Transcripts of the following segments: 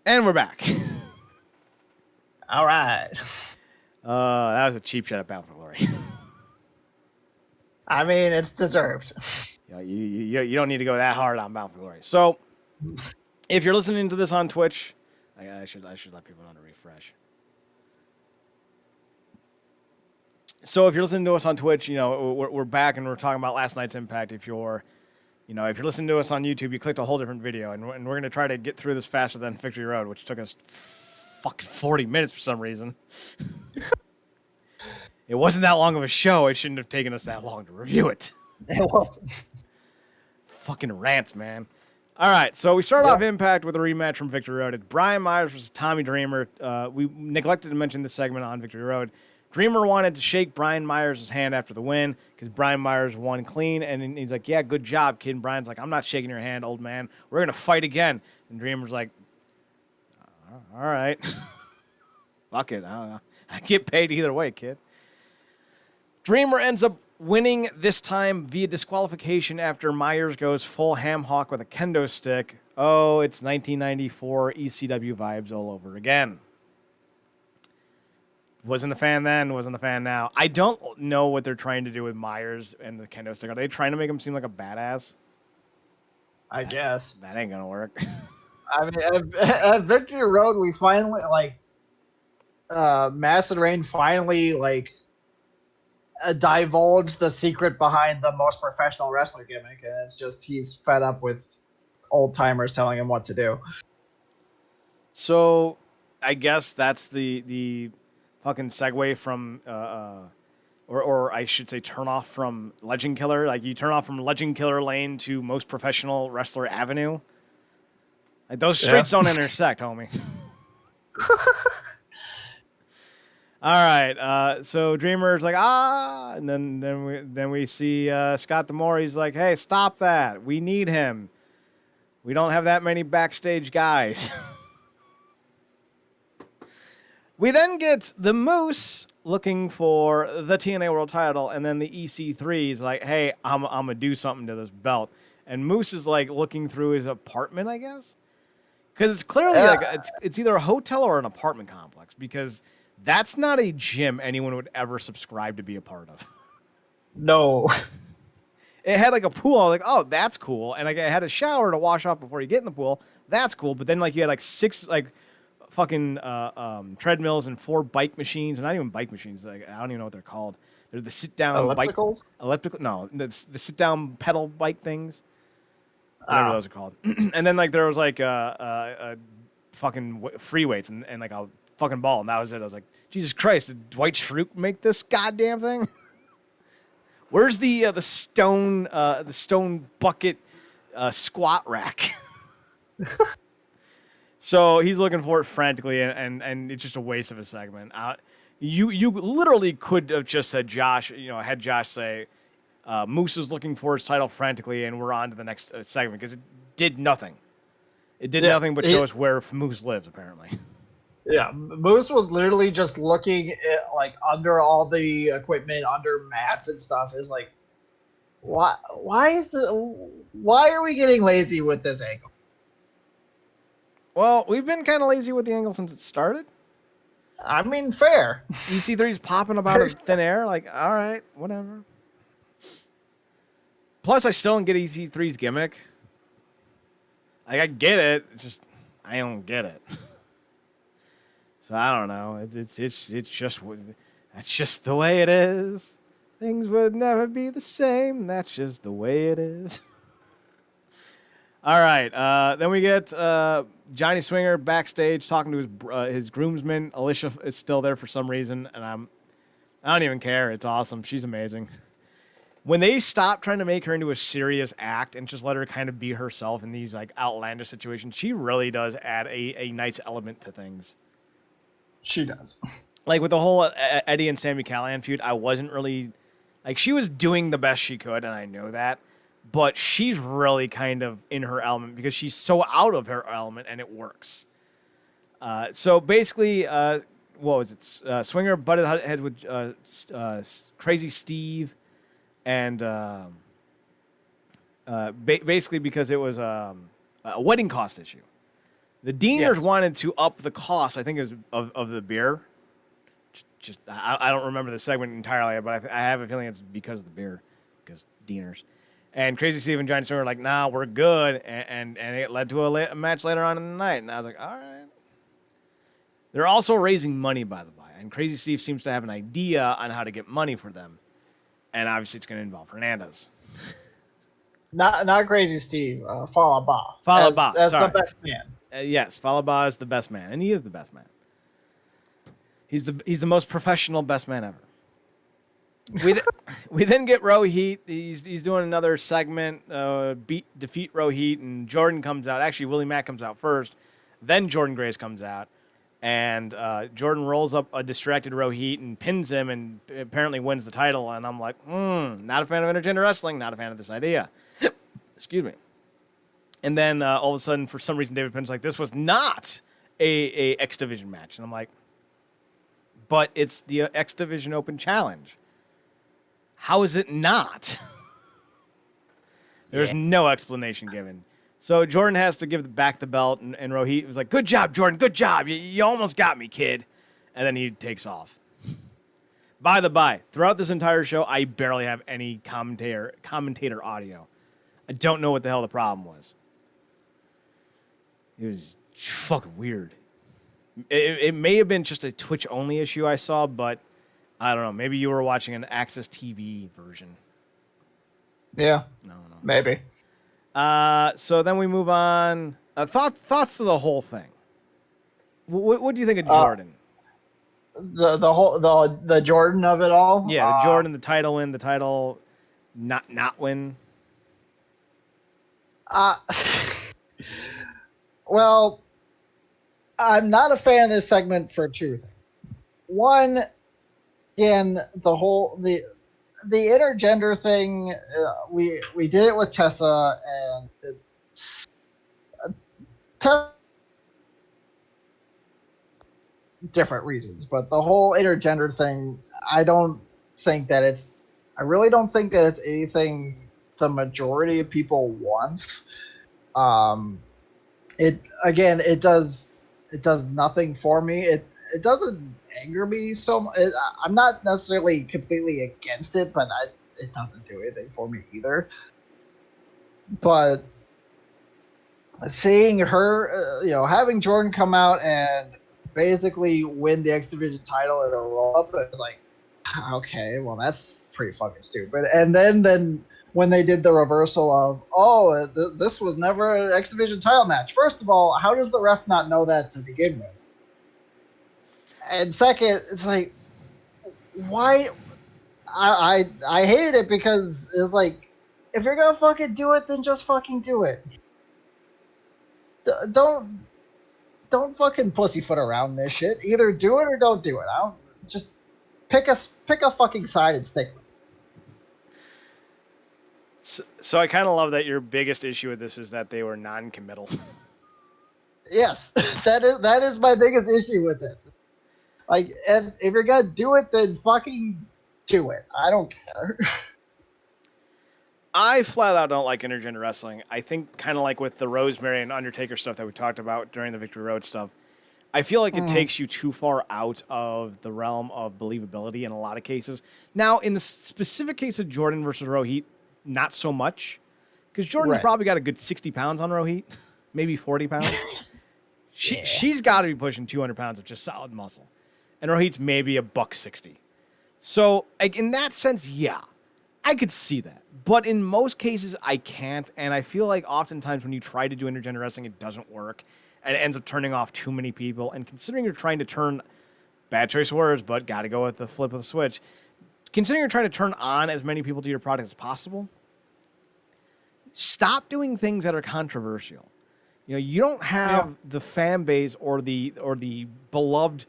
And we're back. All right. That was a cheap shot at Bound for Glory. I mean, it's deserved. You don't need to go that hard on Bound for Glory. So, if you're listening to this on Twitch, I should let people know to refresh. So, if you're listening to us on Twitch, we're back and we're talking about last night's Impact. If you're listening to us on YouTube, you clicked a whole different video, and we're going to try to get through this faster than Victory Road, which took us fucking 40 minutes for some reason. It wasn't that long of a show. It shouldn't have taken us that long to review it. It wasn't. Fucking rants, man. All right, so we start off Impact with a rematch from Victory Road. It's Brian Myers versus Tommy Dreamer. We neglected to mention this segment on Victory Road. Dreamer wanted to shake Brian Myers' hand after the win because Brian Myers won clean, and he's like, yeah, good job, kid. And Brian's like, I'm not shaking your hand, old man. We're going to fight again. And Dreamer's like, all right. Fuck it. I don't know. I get paid either way, kid. Dreamer ends up winning this time via disqualification after Myers goes full ham hock with a kendo stick. Oh, it's 1994 ECW vibes all over again. Wasn't a fan then, wasn't a fan now. I don't know what they're trying to do with Myers and the kendo stick. Are they trying to make him seem like a badass? I guess. That ain't gonna work. I mean, at Victory Road, we finally, Mass and Rain finally, divulged the secret behind the most professional wrestler gimmick, and it's just he's fed up with old timers telling him what to do. So, I guess that's the fucking segue from, or I should say, turn off from Legend Killer. Like you turn off from Legend Killer Lane to Most Professional Wrestler Avenue. Like those streets don't intersect, homie. All right, so Dreamer's like, and then we see Scott D'Amore. He's like, hey, stop that. We need him. We don't have that many backstage guys. We then get the Moose looking for the TNA World Title, and then the EC3 is like, hey, I'm gonna do something to this belt. And Moose is like looking through his apartment, I guess, because it's clearly it's either a hotel or an apartment complex, because that's not a gym anyone would ever subscribe to be a part of. No. It had like a pool. I was like, oh, that's cool. And like, I had a shower to wash off before you get in the pool. That's cool. But then like you had like 6 like fucking treadmills and 4 bike machines. And not even bike machines. Like I don't even know what they're called. They're the sit-down Ellipticals? No, the sit-down pedal bike things. Whatever those are called. And then like there was like a fucking free weights and like a fucking ball, and that was it. I was like, Jesus Christ, did Dwight Schrute make this goddamn thing? Where's the stone bucket squat rack? So he's looking for it frantically, and it's just a waste of a segment. You literally could have just said Josh, had Josh say, Moose is looking for his title frantically, and we're on to the next segment, because it did nothing. It did nothing but show us where Moose lives, apparently. Yeah, Moose was literally just looking at, under all the equipment, under mats and stuff. Is like, why are we getting lazy with this angle? Well, we've been kind of lazy with the angle since it started. I mean, fair. EC3's popping about in thin air. Like, all right, whatever. Plus, I still don't get EC3's gimmick. Like, I get it. It's just, I don't get it. So I don't know. It's just that's just the way it is. Things would never be the same. That's just the way it is. All right. Then we get Johnny Swinger backstage talking to his groomsman. Alicia is still there for some reason, and I don't even care. It's awesome. She's amazing. When they stop trying to make her into a serious act and just let her kind of be herself in these like outlandish situations, she really does add a nice element to things. She does. Like with the whole Eddie and Sami Callihan feud, I wasn't really like, she was doing the best she could, and I know that, but she's really kind of in her element because she's so out of her element, and it works. So basically, what was it? Swinger butted heads with Crazy Steve, and basically because it was a wedding cost issue. The Deaners Yes. wanted to up the cost, I think it was of the beer. Just I don't remember the segment entirely, but I have a feeling it's because of the beer, because Deaners. And Crazy Steve and Johnny Storm were like, nah, we're good. And it led to a match later on in the night. And I was like, all right. They're also raising money, by the by. And Crazy Steve seems to have an idea on how to get money for them. And obviously it's going to involve Hernandez. Not Crazy Steve. Falaba. Falaba, As sorry. the best man. Yes, Falaba is the best man. And he is the best man. He's the most professional best man ever. We then get Rohit. He's doing another segment, defeat Rohit, and Jordan comes out. Actually, Willie Mack comes out first. Then Jordan Grace comes out. And Jordan rolls up a distracted Rohit and pins him and apparently wins the title. And I'm like, not a fan of intergender wrestling, not a fan of this idea. Excuse me. And then all of a sudden, for some reason, David Pinn's like, this was not a X Division match. And I'm like, but it's the X Division Open Challenge. How is it not? There's no explanation given. So Jordan has to give back the belt, and Rohit was like, good job, Jordan, good job. You almost got me, kid. And then he takes off. By the by, throughout this entire show, I barely have any commentator audio. I don't know what the hell the problem was. It was fucking weird. It may have been just a Twitch-only issue I saw, but I don't know. Maybe you were watching an Access TV version. Yeah. No. Maybe. So then we move on. Thoughts to the whole thing. What do you think of Jordan? The Jordan of it all. Yeah, the Jordan, the title win, the title not win. Well, I'm not a fan of this segment for two things. One, again, the intergender thing. We did it with Tessa, and different reasons, but the whole intergender thing, I really don't think that it's anything the majority of people wants. It does nothing for me. It doesn't anger me so much. I'm not necessarily completely against it, but it doesn't do anything for me either. But seeing her, having Jordan come out and basically win the X Division title in a roll up, it was like, okay, well, that's pretty fucking stupid. And then when they did the reversal of, this was never an X Division title match. First of all, how does the ref not know that to begin with? And second, it's like, why? I hated it because it's like, if you're gonna fucking do it, then just fucking do it. Don't fucking pussyfoot around this shit. Either do it or don't do it. Just pick a fucking side and stick with it. So I kind of love that your biggest issue with this is that they were non-committal. Yes, that is my biggest issue with this. Like, if you're gonna do it, then fucking do it. I don't care. I flat out don't like intergender wrestling. I think kind of like with the Rosemary and Undertaker stuff that we talked about during the Victory Road stuff, I feel like it takes you too far out of the realm of believability in a lot of cases. Now, in the specific case of Jordan versus Rohit, not so much. Because Jordan's probably got a good 60 pounds on Rohit, maybe 40 pounds. She's got to be pushing 200 pounds of just solid muscle. And Rohit's maybe $160. So, like, in that sense, yeah, I could see that. But in most cases, I can't. And I feel like oftentimes when you try to do intergender wrestling, it doesn't work. And it ends up turning off too many people. And considering you're trying to turn, bad choice of words, but got to go with the flip of the switch. Considering you're trying to turn on as many people to your product as possible, stop doing things that are controversial. You don't have the fan base or the beloved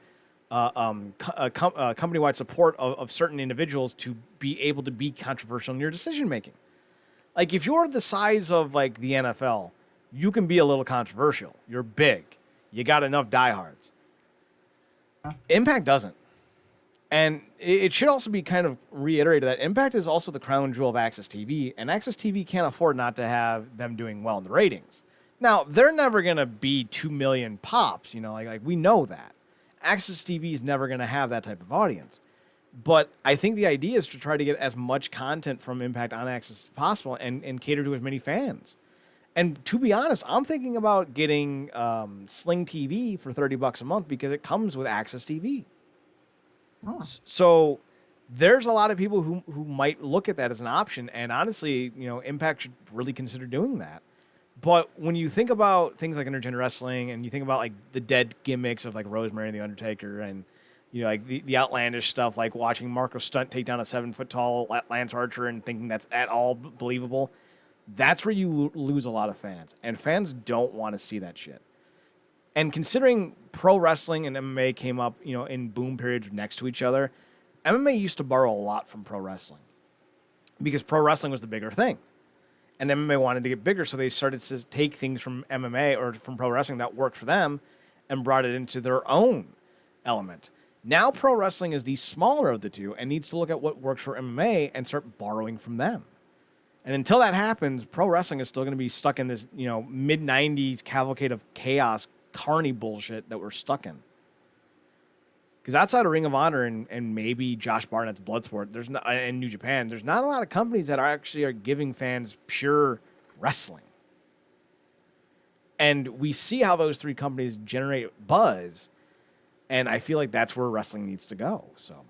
company-wide support of certain individuals to be able to be controversial in your decision-making. Like, if you're the size of, like, the NFL, you can be a little controversial. You're big. You got enough diehards. Impact doesn't. And it should also be kind of reiterated that Impact is also the crown jewel of Access TV, and Access TV can't afford not to have them doing well in the ratings. Now, they're never going to be 2 million pops, like we know that. Access TV is never going to have that type of audience. But I think the idea is to try to get as much content from Impact on Access as possible and cater to as many fans. And to be honest, I'm thinking about getting Sling TV for $30 a month because it comes with Access TV. Oh. So there's a lot of people who might look at that as an option. And honestly, Impact should really consider doing that. But when you think about things like Intergender Wrestling and you think about like the dead gimmicks of like Rosemary and The Undertaker and like the outlandish stuff like watching Marco Stunt take down a 7-foot tall Lance Archer and thinking that's at all believable, that's where you lose a lot of fans. And fans don't want to see that shit. And considering pro wrestling and MMA came up, in boom periods next to each other, MMA used to borrow a lot from pro wrestling because pro wrestling was the bigger thing. And MMA wanted to get bigger, so they started to take things from MMA or from pro wrestling that worked for them and brought it into their own element. Now pro wrestling is the smaller of the two and needs to look at what works for MMA and start borrowing from them. And until that happens, pro wrestling is still going to be stuck in this, mid-90s cavalcade of chaos, carny bullshit that we're stuck in. Because outside of Ring of Honor and maybe Josh Barnett's Bloodsport, and New Japan, there's not a lot of companies that are giving fans pure wrestling. And we see how those three companies generate buzz, and I feel like that's where wrestling needs to go. So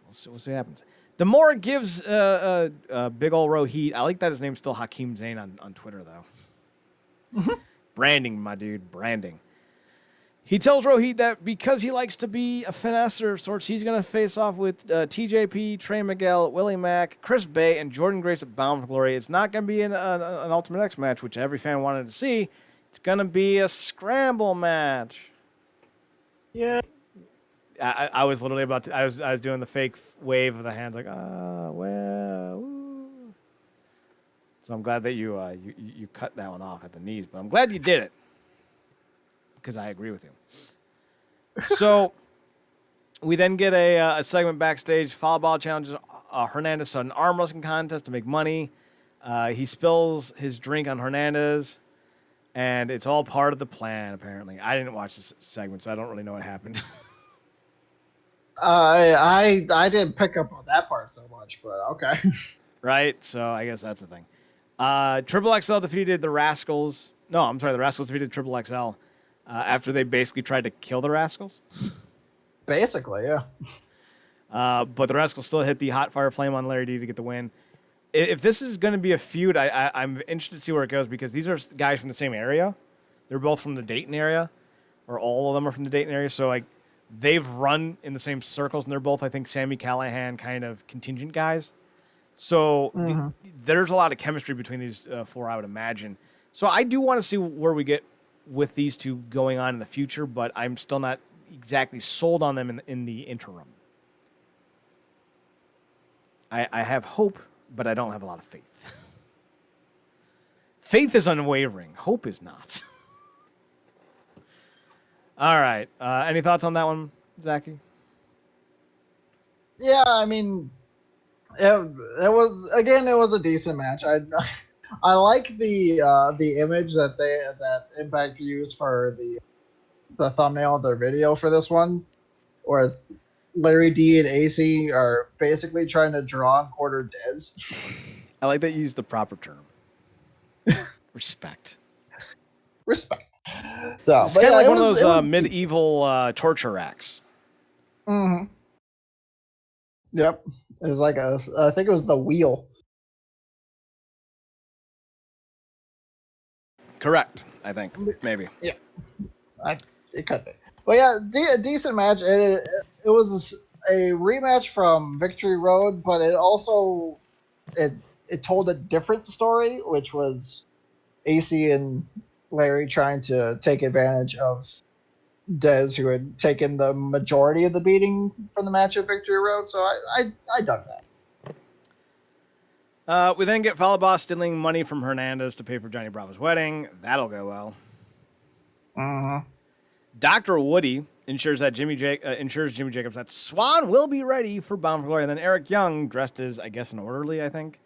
we'll see what happens. Demora gives big ol' Rohit. I like that his name's still Hakeem Zayn on Twitter, though. Branding, my dude, branding. He tells Rohit that because he likes to be a finesser of sorts, he's going to face off with TJP, Trey Miguel, Willie Mack, Chris Bay, and Jordan Grace at Bound for Glory. It's not going to be an Ultimate X match, which every fan wanted to see. It's going to be a scramble match. Yeah. I was literally about to. I was doing the fake wave of the hands, like well. Ooh. So I'm glad that you cut that one off at the knees, but I'm glad you did it because I agree with you. So we then get a segment backstage. Fall Ball challenges Hernandez to an arm wrestling contest to make money. He spills his drink on Hernandez, and it's all part of the plan. Apparently, I didn't watch this segment, so I don't really know what happened. I didn't pick up on that part so much, but okay. Right, so I guess that's the thing. Triple XL defeated the Rascals. No, I'm sorry, the Rascals defeated Triple XL after they basically tried to kill the Rascals. Basically, yeah. But the Rascals still hit the hot fire flame on Larry D to get the win. If this is going to be a feud, I'm interested to see where it goes because these are guys from the same area. They're both from the Dayton area, or all of them are from the Dayton area. So like they've run in the same circles, and they're both, I think, Sami Callihan kind of contingent guys. So there's a lot of chemistry between these four, I would imagine. So I do want to see where we get with these two going on in the future, but I'm still not exactly sold on them in the interim. I have hope, but I don't have a lot of faith. Faith is unwavering. Hope is not. All right. Any thoughts on that one, Zachy? Yeah, I mean, it was a decent match. I like the image that Impact used for the thumbnail of their video for this one, where Larry D and AC are basically trying to draw and quarter Dez. I like that you used the proper term. Respect. So it's kind of like one of those medieval torture racks. Mm-hmm. Yep. It was like I think it was the wheel. Correct. I think maybe. Yeah. It could be. But yeah, decent match. It was a rematch from Victory Road, but it also it told a different story, which was AC and Larry trying to take advantage of Dez, who had taken the majority of the beating from the match at Victory Road. So I dug that. We then get Fallah Boss stealing money from Hernandez to pay for Johnny Bravo's wedding. That'll go well. Uh-huh. Dr. Woody ensures Jimmy Jacobs that Swan will be ready for Bound for Glory. And then Eric Young, dressed as, I guess, an orderly, I think,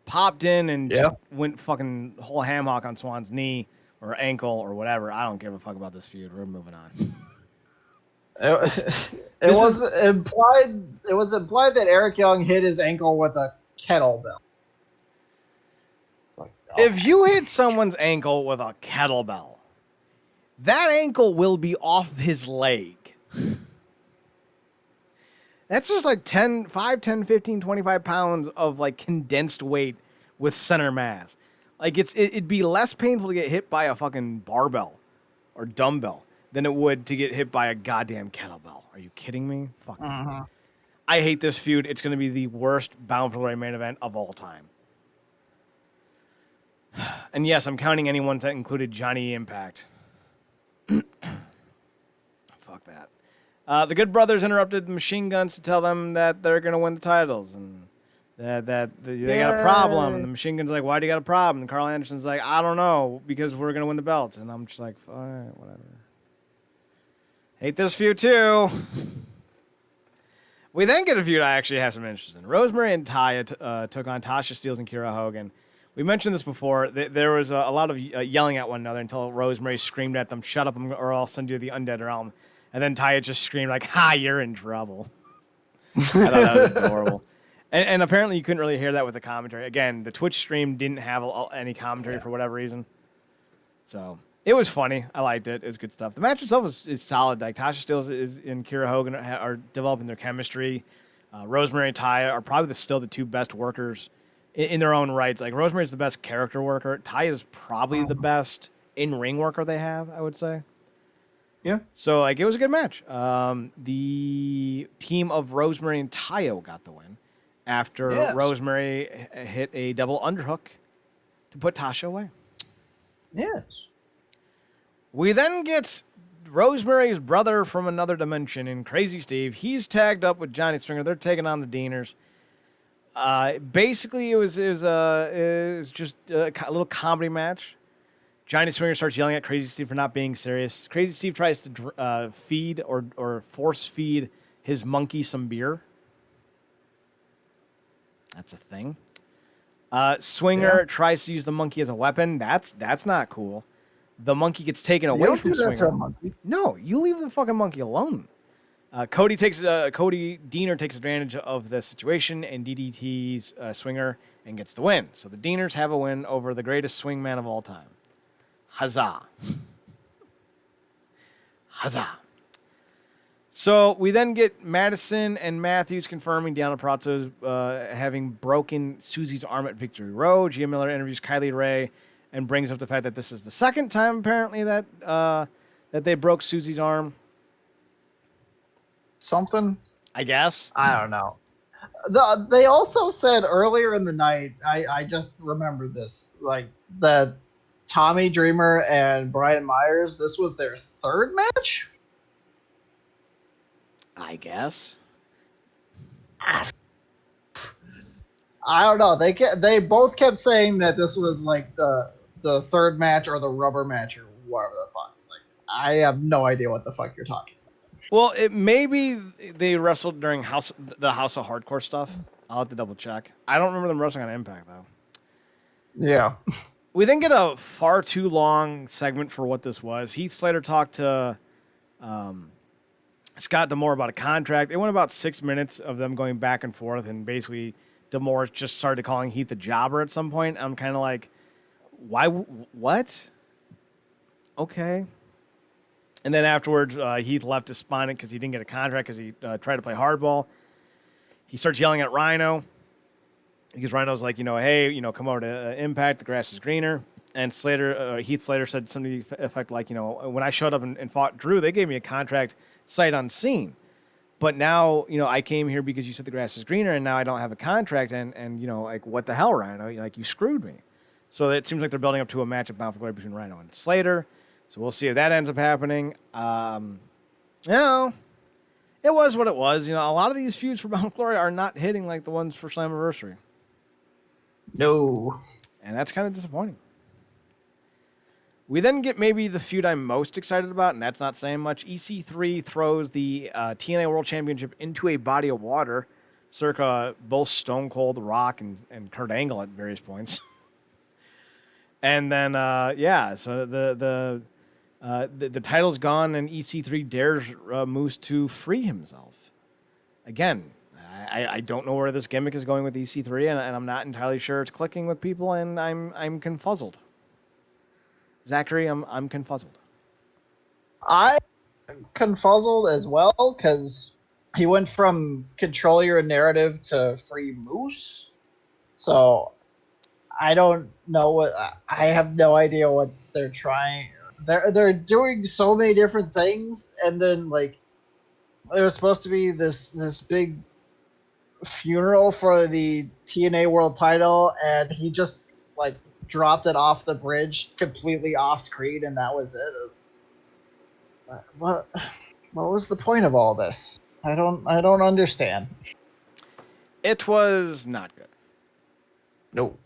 popped in and just went fucking whole ham hock on Swan's knee or ankle or whatever. I don't give a fuck about this feud. We're moving on. It was implied. It was implied that Eric Young hit his ankle with a kettlebell. It's like, If you hit someone's ankle with a kettlebell, that ankle will be off his leg. That's just like 5, 10, 15, 25 pounds of like condensed weight with center mass. Like it'd be less painful to get hit by a fucking barbell or dumbbell than it would to get hit by a goddamn kettlebell. Are you kidding me? Fuck. I hate this feud. It's going to be the worst Bound for Glory main event of all time. And yes, I'm counting anyone that included Johnny Impact. Fuck that. The Good Brothers interrupted the Machine Guns to tell them that they're going to win the titles and that they got a problem. And the Machine Guns are like, why do you got a problem? And Carl Anderson's like, I don't know, because we're going to win the belts. And I'm just like, all right, whatever. Hate this feud too. We then get a feud I actually have some interest in. Rosemary and Taya took on Tasha Steelz and Kiera Hogan. We mentioned this before. There was a lot of yelling at one another until Rosemary screamed at them, shut up or I'll send you to the Undead Realm. And then Taya just screamed like, ha, you're in trouble. I thought that was adorable. And apparently you couldn't really hear that with the commentary. Again, the Twitch stream didn't have any commentary for whatever reason. So it was funny. I liked it. It was good stuff. The match itself is solid. Like Tasha Steelz and Kiera Hogan are developing their chemistry. Rosemary and Taya are probably still the two best workers in their own rights. Like Rosemary's the best character worker. Taya is probably the best in-ring worker they have, I would say. Yeah. So like it was a good match. The team of Rosemary and Taya got the win after Rosemary hit a double underhook to put Tasha away. Yes. We then get Rosemary's brother from another dimension in Crazy Steve. He's tagged up with Johnny Swinger. They're taking on the Deaners. Basically, it was just a little comedy match. Johnny Swinger starts yelling at Crazy Steve for not being serious. Crazy Steve tries to feed or force feed his monkey some beer. That's a thing. Swinger tries to use the monkey as a weapon. That's not cool. The monkey gets taken away from Swinger. To a monkey. No, you leave the fucking monkey alone. Cody Deaner takes advantage of the situation and DDT's Swinger and gets the win. So the Deaners have a win over the greatest swingman of all time. Huzzah. Huzzah. So we then get Madison and Matthews confirming Deanna Prato having broken Susie's arm at Victory Road. Gia Miller interviews Kylie Ray and brings up the fact that this is the second time apparently that they broke Susie's arm. Something? I guess. I don't know. They also said earlier in the night, I just remember this, like that Tommy Dreamer and Brian Myers, this was their third match? I guess. I don't know. They both kept saying that this was like the third match or the rubber match or whatever the fuck. It's like, I have no idea what the fuck you're talking about. Well, maybe they wrestled during the House of Hardcore stuff. I'll have to double check. I don't remember them wrestling on Impact though. Yeah. We then get a far too long segment for what this was. Heath Slater talked to Scott D'Amore about a contract. It went about 6 minutes of them going back and forth, and basically D'Amore just started calling Heath a jobber at some point. I'm kind of like, why? What? Okay. And then afterwards, Heath left despondent because he didn't get a contract because he tried to play hardball. He starts yelling at Rhino because Rhino's like, hey, come over to Impact. The grass is greener. And Heath Slater said something to the effect like, when I showed up and fought Drew, they gave me a contract sight unseen. But now, I came here because you said the grass is greener, and now I don't have a contract. And like, what the hell, Rhino? Like, you screwed me. So it seems like they're building up to a match at Bound for Glory between Rhino and Slater. So we'll see if that ends up happening. It was what it was. A lot of these feuds for Bound for Glory are not hitting like the ones for Slammiversary. No. And that's kind of disappointing. We then get maybe the feud I'm most excited about, and that's not saying much. EC3 throws the TNA World Championship into a body of water, circa both Stone Cold, The Rock, and Kurt Angle at various points. And then so the title's gone, and EC3 dares Moose to free himself. Again, I don't know where this gimmick is going with EC3, and I'm not entirely sure it's clicking with people, and I'm confuzzled. Zachary, I'm confuzzled. I'm confuzzled as well because he went from control your narrative to free Moose. So I don't know what I have no idea what they're trying. They're doing so many different things, and then like there was supposed to be this big funeral for the TNA World Title, and he just like dropped it off the bridge completely off screen, and that was it. What was the point of all this? I don't understand. It was not good. No.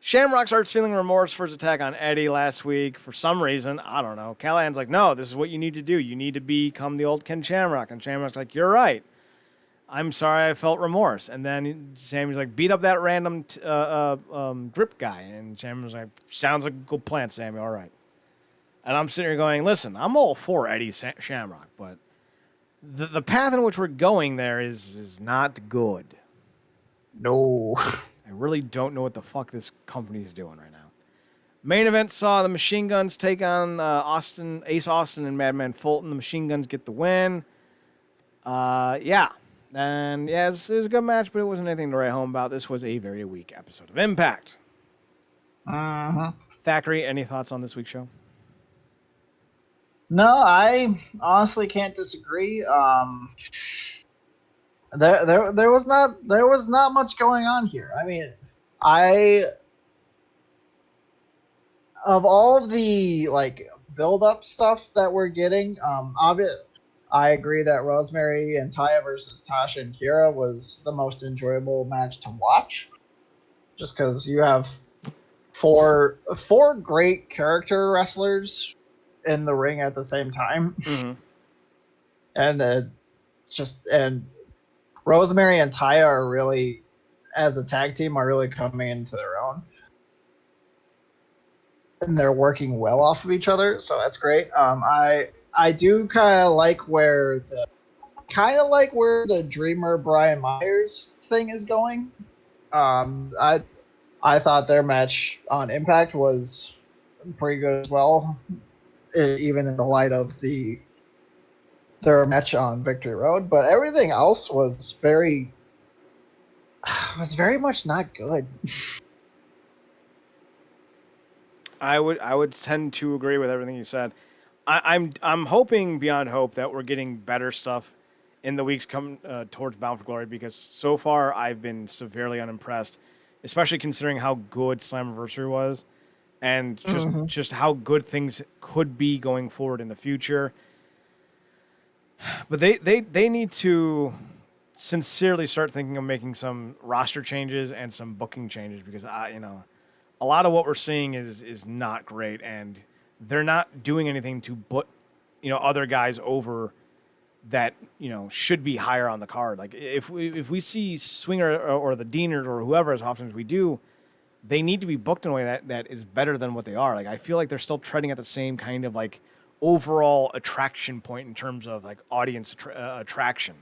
Shamrock starts feeling remorse for his attack on Eddie last week. For some reason, I don't know. Callahan's like, no, this is what you need to do. You need to become the old Ken Shamrock. And Shamrock's like, you're right. I'm sorry I felt remorse. And then Sammy's like, beat up that random grip guy. And Shamrock's like, sounds like a good plan, Sammy. All right. And I'm sitting here going, listen, I'm all for Eddie Shamrock, but the path in which we're going there is not good. No. I really don't know what the fuck this company is doing right now. Main event saw the Machine Guns take on Ace Austin and Madman Fulton. The Machine Guns get the win. Yeah. And yeah, it was a good match, but it wasn't anything to write home about. This was a very weak episode of Impact. Uh-huh. Thackeray, any thoughts on this week's show? No, I honestly can't disagree. There was not much going on here. I mean, of all of the like build up stuff that we're getting, I agree that Rosemary and Taya versus Tasha and Kira was the most enjoyable match to watch. Just because you have four great character wrestlers in the ring at the same time, and Rosemary and Taya are really, as a tag team, are really coming into their own, and they're working well off of each other, so that's great. I do kind of like where the Dreamer Brian Myers thing is going. I thought their match on Impact was pretty good as well, even in the light of their match on Victory Road, but everything else was very much not good. I would tend to agree with everything you said. I'm hoping beyond hope that we're getting better stuff in the weeks come towards Bound for Glory, because so far I've been severely unimpressed, especially considering how good Slammiversary was, and just how good things could be going forward in the future. But they need to sincerely start thinking of making some roster changes and some booking changes, because a lot of what we're seeing is not great, and they're not doing anything to put other guys over that should be higher on the card. Like if we see Swinger or the Deaners or whoever as often as we do, they need to be booked in a way that is better than what they are. Like I feel like they're still treading at the same kind of like overall attraction point in terms of like audience attraction.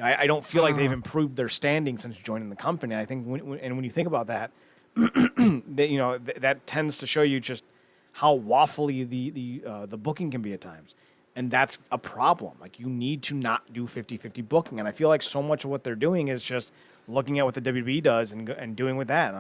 I don't feel like they've improved their standing since joining the company. I think when you think about that, that tends to show you just how waffly the booking can be at times. And that's a problem. Like you need to not do 50-50 booking. And I feel like so much of what they're doing is just looking at what the WWE does and doing with that.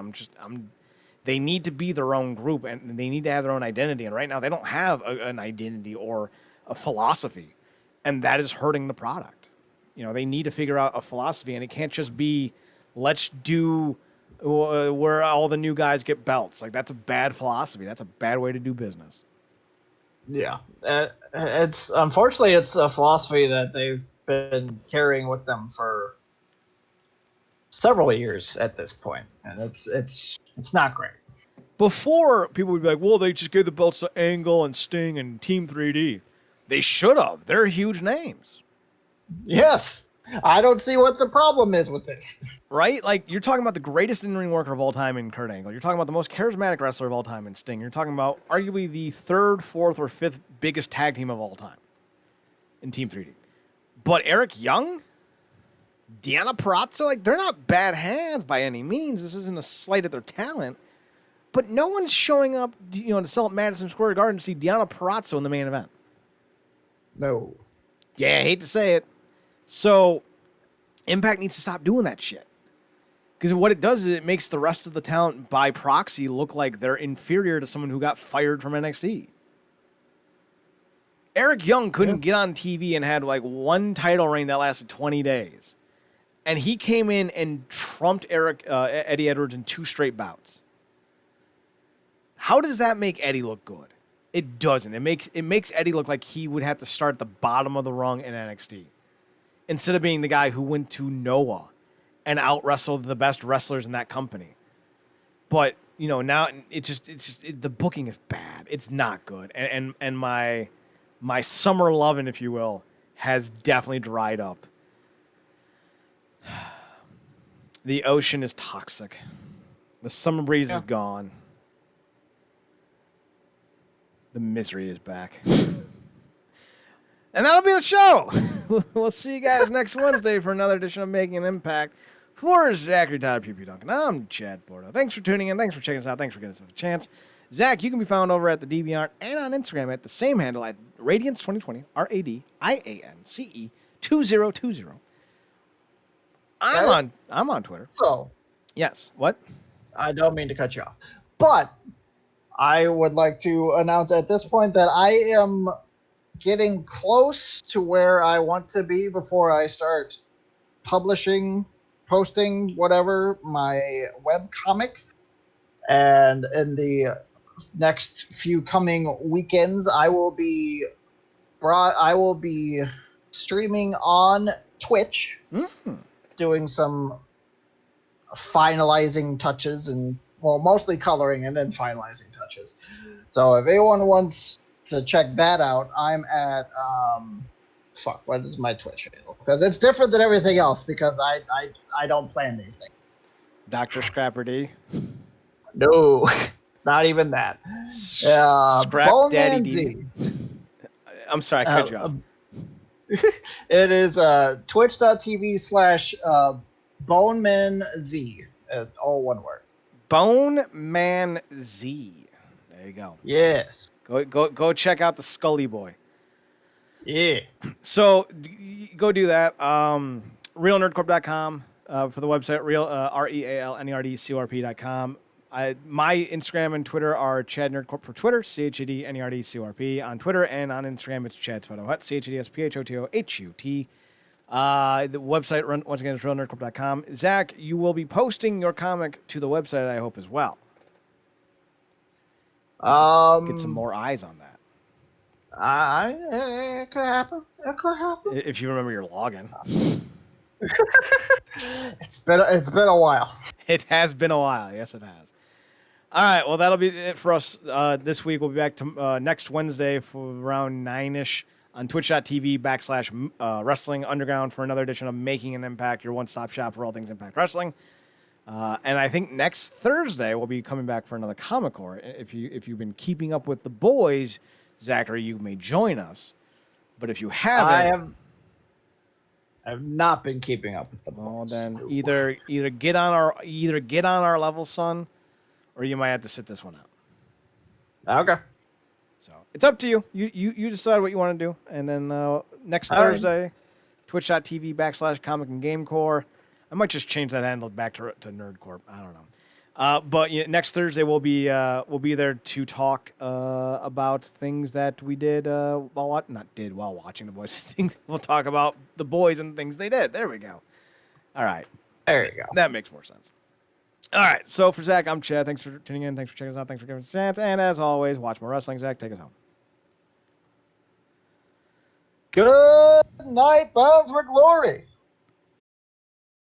They need to be their own group, and they need to have their own identity. And right now they don't have an identity or a philosophy, and that is hurting the product. They need to figure out a philosophy, and it can't just be let's do where all the new guys get belts. Like that's a bad philosophy. That's a bad way to do business. Yeah, it's unfortunately it's a philosophy that they've been carrying with them for several years at this point, and it's not great. Before, people would be like, well, they just gave the belts to Angle and Sting and Team 3D. They should have. They're huge names. Yes, I don't see what the problem is with this. Right? Like, you're talking about the greatest in-ring worker of all time in Kurt Angle. You're talking about the most charismatic wrestler of all time in Sting. You're talking about arguably the third, fourth, or fifth biggest tag team of all time in Team 3D. But Eric Young, Deanna Purrazzo, like, they're not bad hands by any means. This isn't a slight at their talent. But no one's showing up, to sell at Madison Square Garden to see Deanna Purrazzo in the main event. No. Yeah, I hate to say it. So, Impact needs to stop doing that shit. Because what it does is it makes the rest of the talent by proxy look like they're inferior to someone who got fired from NXT. Eric Young couldn't get on TV and had like one title reign that lasted 20 days. And he came in and trumped Eddie Edwards in 2 straight bouts. How does that make Eddie look good? It doesn't. It makes Eddie look like he would have to start at the bottom of the rung in NXT. Instead of being the guy who went to Noah and out-wrestled the best wrestlers in that company. But, now the booking is bad. It's not good. And my summer loving, if you will, has definitely dried up. The ocean is toxic. The summer breeze is gone. The misery is back. And that'll be the show. We'll see you guys next Wednesday for another edition of Making an Impact. For Zachary Todd, P.P. Duncan, I'm Chad Bordeaux. Thanks for tuning in. Thanks for checking us out. Thanks for giving us a chance. Zach, you can be found over at the DeviantArt and on Instagram at the same handle at Radiance2020, RADIANCE 2020. I'm on Twitter. So, yes. What? I don't mean to cut you off, but I would like to announce at this point that I am getting close to where I want to be before I start posting, whatever, my web comic. And in the next few coming weekends, I will be streaming on Twitch, doing some finalizing touches and, well, mostly coloring and then finalizing touches. So if anyone wants to check that out, I'm at what is my Twitch handle? Because it's different than everything else because I don't plan these things. Dr. Scrapper D. No, it's not even that. Scrap Bone Daddy Man D. Z. I'm sorry, I cut you off. It is twitch.tv/BonemanZ. All one word. Bone Man Z. There you go. Yes. Go check out the Scully Boy. Yeah. So go do that. RealNerdcorp.com for the website. RealNerdcorp.com. My Instagram and Twitter are Chad Nerdcorp for Twitter, ChadNerdCorp on Twitter, and on Instagram it's Chad's Photo Hut, ChadSPHOTOHUT. The website, once again, is RealNerdcorp.com. Zach, you will be posting your comic to the website, I hope, as well. Get some more eyes on that. It could happen. If you remember your login. It's been a while. It has been a while. Yes, it has. All right. Well, that'll be it for us this week. We'll be back to next Wednesday for around 9-ish on twitch.tv/Wrestling Underground for another edition of Making an Impact, your one-stop shop for all things Impact Wrestling. And I think next Thursday we'll be coming back for another Comic-Core. If you've been keeping up with the boys, Zachary, you may join us. But if you haven't, I have not been keeping up with the boys. Well, then either get on our level, son, or you might have to sit this one out. Okay. So it's up to you. You decide what you want to do, and then next Thursday, twitch.tv/Comic and Game Core. I might just change that handle back to Nerdcorp. I don't know. But next Thursday we'll be there to talk about things that we did while watching the boys. Things we'll talk about the boys and things they did. There we go. All right. There you go. That makes more sense. All right. So for Zach, I'm Chad. Thanks for tuning in. Thanks for checking us out. Thanks for giving us a chance. And as always, watch more wrestling. Zach, take us home. Good night, bound for glory.